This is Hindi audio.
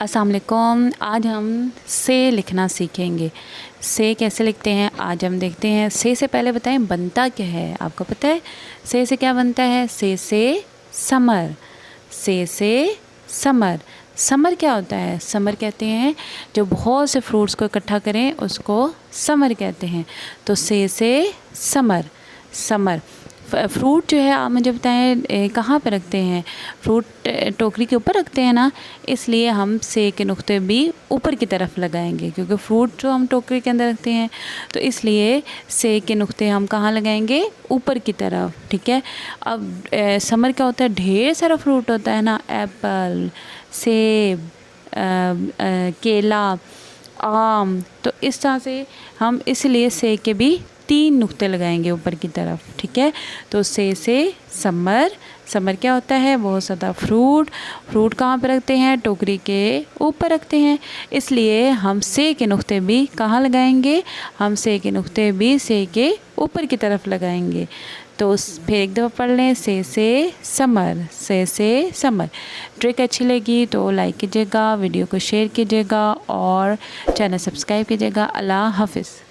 अस्सलाम वालेकुम। आज हम से लिखना सीखेंगे। से कैसे लिखते हैं आज हम देखते हैं। से पहले बताएं बनता क्या है, आपको पता है से क्या बनता है? से समर। से समर। समर क्या होता है? समर कहते हैं जो बहुत से फ्रूट्स को इकट्ठा करें उसको समर कहते हैं। तो से समर। समर फ्रूट जो है आप मुझे बताएं कहाँ पे रखते हैं? फ्रूट टोकरी के ऊपर रखते हैं ना, इसलिए हम से के नुक्ते भी ऊपर की तरफ लगाएंगे, क्योंकि फ्रूट जो हम टोकरी के अंदर रखते हैं तो इसलिए से के नुक्ते हम कहाँ लगाएंगे? ऊपर की तरफ। ठीक है। अब समर क्या होता है? ढेर सारा फ्रूट होता है ना, एप्पल, सेब, केला, आम। तो इस तरह से हम इसलिए से के भी 3 नुक्ते लगाएंगे ऊपर की तरफ। ठीक है। तो से समर। समर क्या होता है? बहुत ज़्यादा फ्रूट कहाँ पर रखते हैं? टोकरी के ऊपर रखते हैं, इसलिए हम से के नुक्ते भी कहाँ लगाएंगे? हम से के नुक्ते भी से के ऊपर की तरफ लगाएंगे। तो फिर एक दफ़ा पढ़ लें, से समर। से समर। ट्रिक अच्छी लगी तो लाइक कीजिएगा, वीडियो को शेयर कीजिएगा और चैनल सब्सक्राइब कीजिएगा। अल्लाह हाफ़िज़।